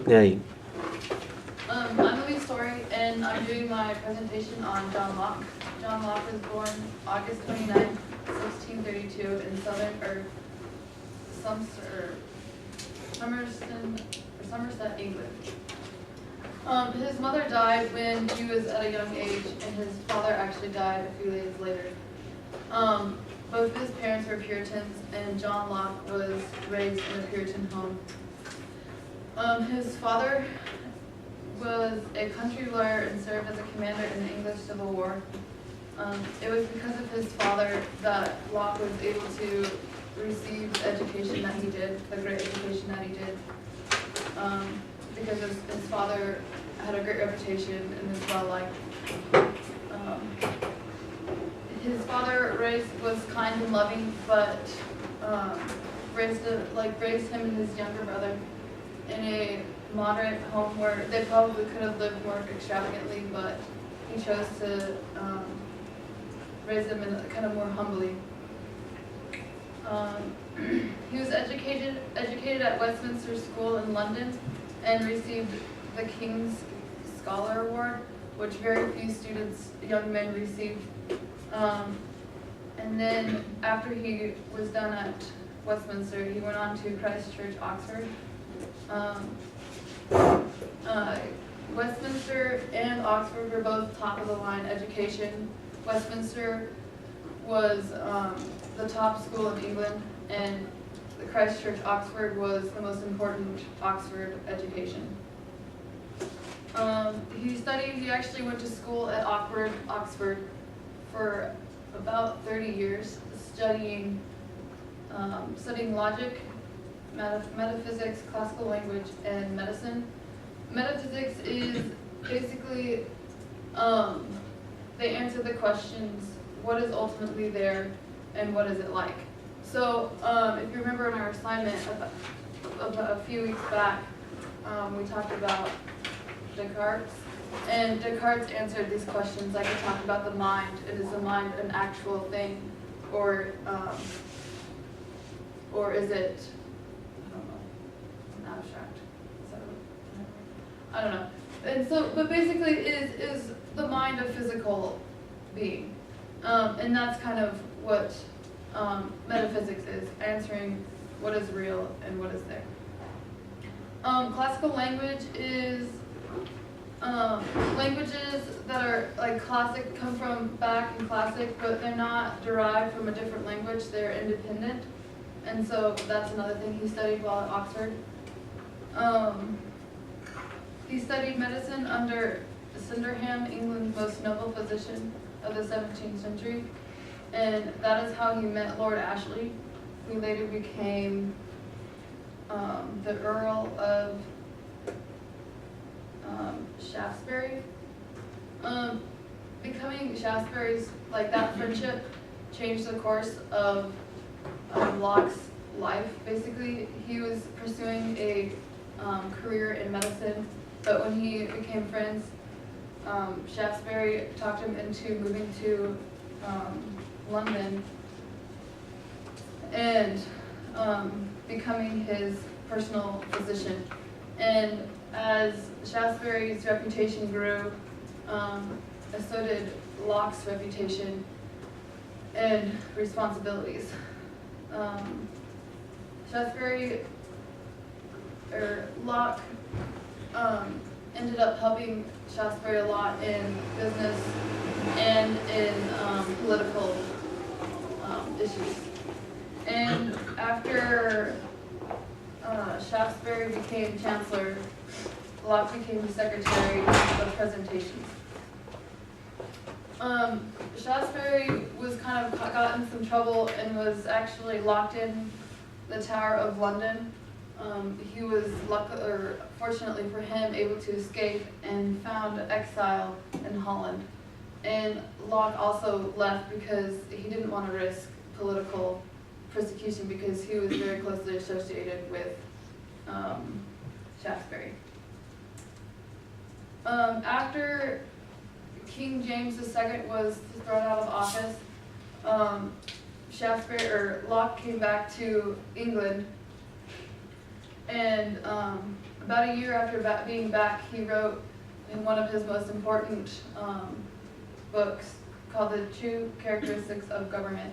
Yay. I'm Libby Story, and I'm doing my presentation on John Locke. John Locke was born August 29, 1632 in Somerset, England. His mother died when he was at a young age, and his father actually died a few days later. Both of his parents were Puritans, and John Locke was raised in a Puritan home. His father was a country lawyer and served as a commander in the English Civil War. It was because of his father that Locke was able to receive the education that he did, the great education that he did, because his father had a great reputation and was well liked. His father was kind and loving, but raised him and his younger brother in a moderate home where they probably could have lived more extravagantly, but he chose to raise them in kind of more humbly. He was educated at Westminster School in London and received the King's Scholar Award, which very few young men received. And then after he was done at Westminster, he went on to Christ Church, Oxford. Westminster and Oxford were both top-of-the-line education. Westminster was the top school in England, and the Christ Church, Oxford was the most important Oxford education. He actually went to school at Oxford for about 30 years, studying logic, metaphysics, classical language, and medicine. Metaphysics is basically, they answer the questions, what is ultimately there and what is it like? So if you remember in our assignment a few weeks back, we talked about Descartes, and Descartes answered these questions like we talked about the mind. Is the mind an actual thing, or is it, I don't know, an abstract? So I don't know. And so, but basically, is the mind a physical being? And that's kind of what metaphysics is, answering what is real and what is there. Classical language is languages that are like classic, come from back in classic, but they're not derived from a different language, they're independent. And so that's another thing he studied while at Oxford. He studied medicine under Sydenham, England's most noble physician of the 17th century. And that is how he met Lord Ashley, who later became the Earl of Shaftesbury. Becoming Shaftesbury's, like that friendship changed the course of Locke's life. Basically, he was pursuing a career in medicine, but when he became friends, Shaftesbury talked him into moving to London and becoming his personal physician. And as Shaftesbury's reputation grew, so did Locke's reputation and responsibilities. Locke ended up helping Shaftesbury a lot in business and in political issues. And after Shaftesbury became Chancellor, Locke became the Secretary of Presentations. Shaftesbury was kind of got in some trouble and was actually locked in the Tower of London. He was, fortunately for him, able to escape and found exile in Holland. And Locke also left because he didn't want to risk political persecution because he was very closely associated with Shaftesbury. After King James II was thrown out of office, Locke came back to England, and I'm About a year after being back, he wrote in one of his most important books called The True Characteristics of Government.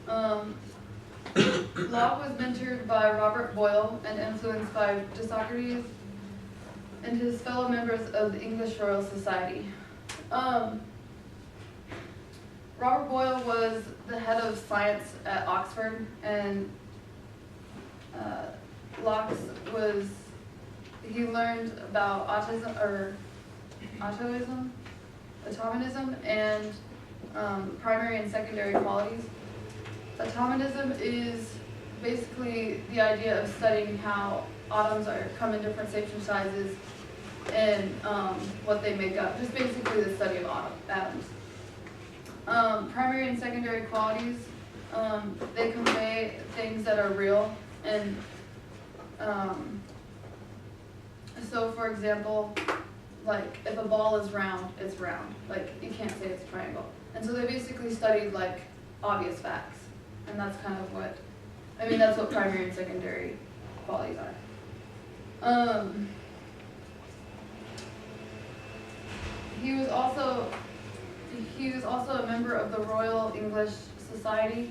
Locke was mentored by Robert Boyle and influenced by Socrates and his fellow members of the English Royal Society. Robert Boyle was the head of science at Oxford, and Locke he learned about automism, and primary and secondary qualities. Automism is basically the idea of studying how atoms come in different shapes and sizes and what they make up. Just basically the study of atoms. Primary and secondary qualities, they convey things that are real, and so for example, like if a ball is round, it's round. Like you can't say it's a triangle. And so they basically studied like obvious facts, and that's kind of that's what primary and secondary qualities are. He was also a member of the Royal English Society,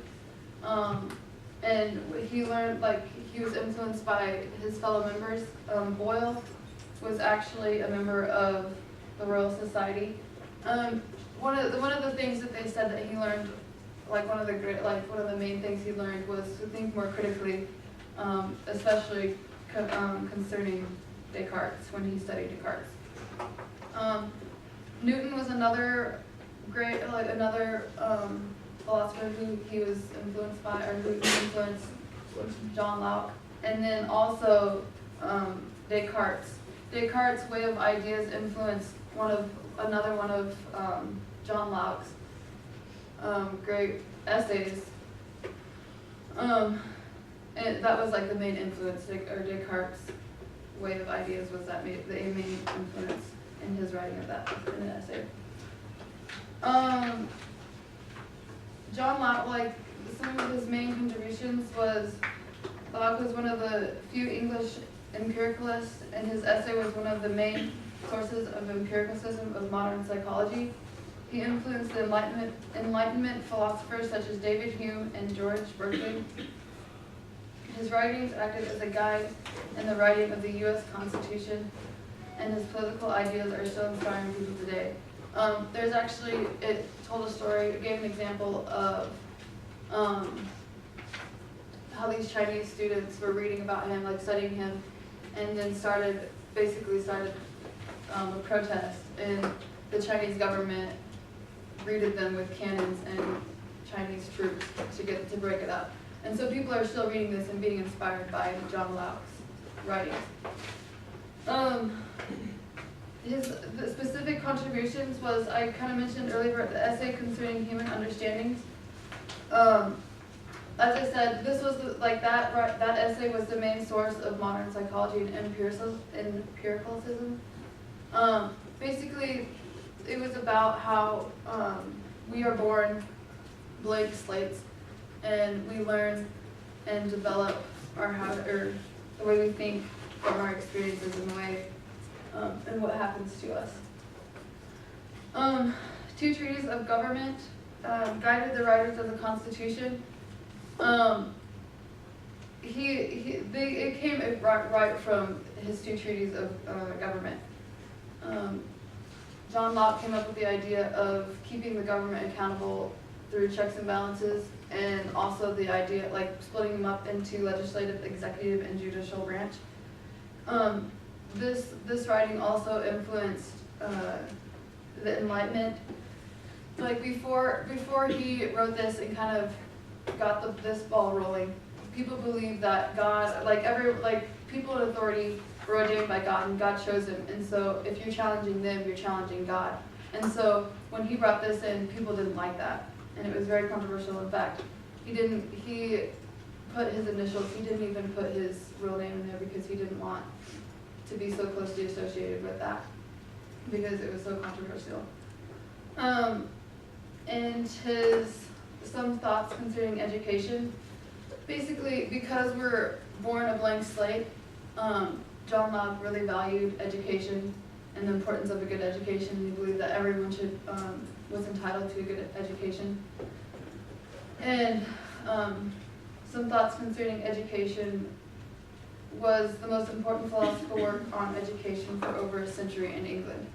and he learned, he was influenced by his fellow members. Boyle was actually a member of the Royal Society. One of the things that they said that he learned, one of the main things he learned was to think more critically, especially concerning Descartes, when he studied Descartes. Newton was another great, philosopher who he was influenced by, or who influenced John Locke. And then also Descartes. Descartes' way of ideas influenced another one of John Locke's great essays. And that was the main influence, or Descartes' way of ideas was the main influence in his writing of that, in an essay. John Locke, some of his main contributions was, Locke was one of the few English empiricalists, and his essay was one of the main sources of empiricism of modern psychology. He influenced the Enlightenment philosophers such as David Hume and George Berkeley. His writings acted as a guide in the writing of the U.S. Constitution, and his political ideas are still inspiring people today. There's actually, it told a story, it gave an example of how these Chinese students were reading about him, studying him, and then started a protest, and the Chinese government greeted them with cannons and Chinese troops to break it up. And so people are still reading this and being inspired by John Locke's writings. The specific contributions was, I kind of mentioned earlier, the essay concerning human understandings. As I said, this was that essay was the main source of modern psychology and empiricalism. Basically, it was about how we are born blank slates, and we learn and develop the way we think from our experiences and the way and what happens to us. Two treaties of government guided the writers of the Constitution. It came right from his two treaties of government. John Locke came up with the idea of keeping the government accountable through checks and balances, and also the idea splitting them up into legislative, executive, and judicial branch. This writing also influenced the Enlightenment. Before he wrote this and kind of got this ball rolling, people believed that God, people in authority were ordained by God, and God chose him. And so if you're challenging them, you're challenging God. And so when he brought this in, people didn't like that, and it was very controversial. In fact, he put his initials. He didn't even put his real name in there because he didn't want to be so closely associated with that, because it was so controversial. And some thoughts concerning education. Basically, because we're born a blank slate, John Locke really valued education and the importance of a good education. He believed that everyone was entitled to a good education. And some thoughts concerning education was the most important philosophical work on education for over a century in England.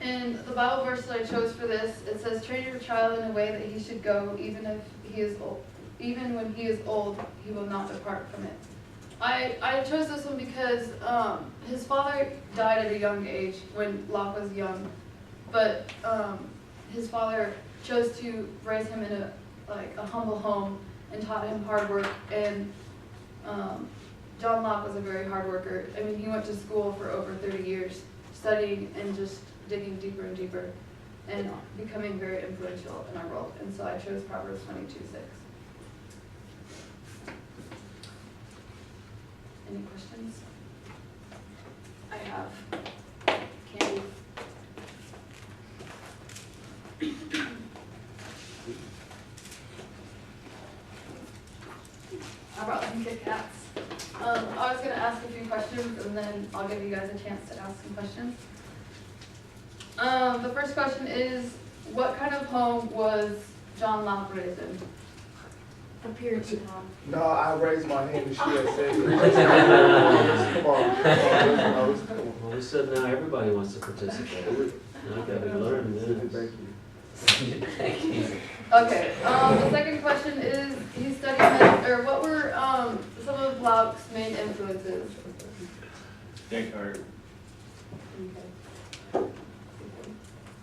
And the Bible verse that I chose for this, it says, "Train your child in a way that he should go, even if he is old. Even when he is old, he will not depart from it." I chose this one because his father died at a young age when Locke was young, but his father chose to raise him in a humble home and taught him hard work. And John Locke was a very hard worker. I mean, he went to school for over 30 years, studying and just digging deeper and deeper, and becoming very influential in our world. And so I chose Proverbs 22:6. Any questions? I have candy. I brought some Kit Kats. I was going to ask a few questions, and then I'll give you guys a chance to ask some questions. The first question is, what kind of home was John Locke raised in? A Puritan home. No, I raised my hand and she had said it. Come on. Well, we said now everybody wants to participate. Now I gotta learn this. Thank you. Okay, the second question is, he studied what were some of Locke's main influences? Descartes. Okay.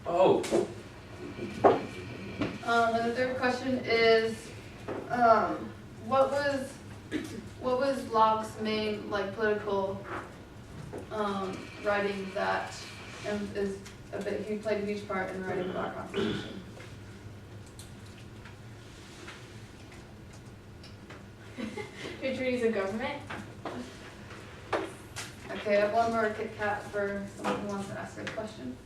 Oh. And the third question is, what was Locke's main political writing that he played a huge part in writing our Constitution? Your treaties of government? Okay, I have one more Kit Kat for someone who wants to ask a question.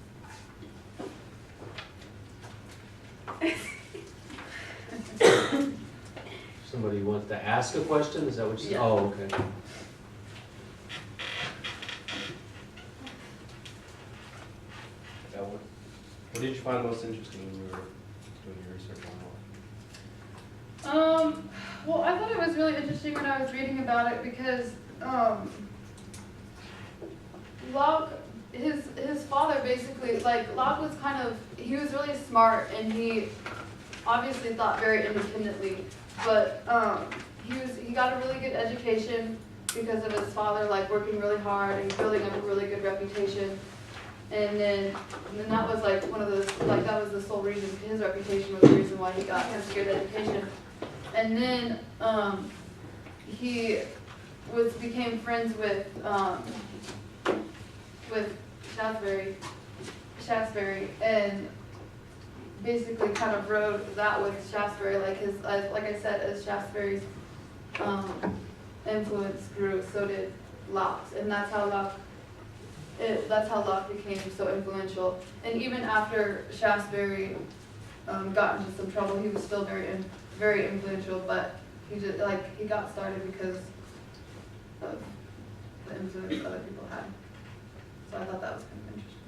Somebody wants to ask a question? Is that what you said? Yeah. Oh, okay. What did you find most interesting when you were doing your research on Locke? Well, I thought it was really interesting when I was reading about it because Locke, his father basically, Locke was he was really smart and he obviously thought very independently, but he got a really good education because of his father working really hard and building up a really good reputation. And then that was one of those, that was the sole reason, his reputation was the reason why he got such a good education. And then he became friends with Shaftesbury, and basically kind of rode that with Shaftesbury, like I said, as Shaftesbury's influence grew, so did Locke's, and that's how Locke became so influential. And even after Shaftesbury got into some trouble, he was still very influential, but he got started because of the influence other people had. So I thought that was kind of interesting.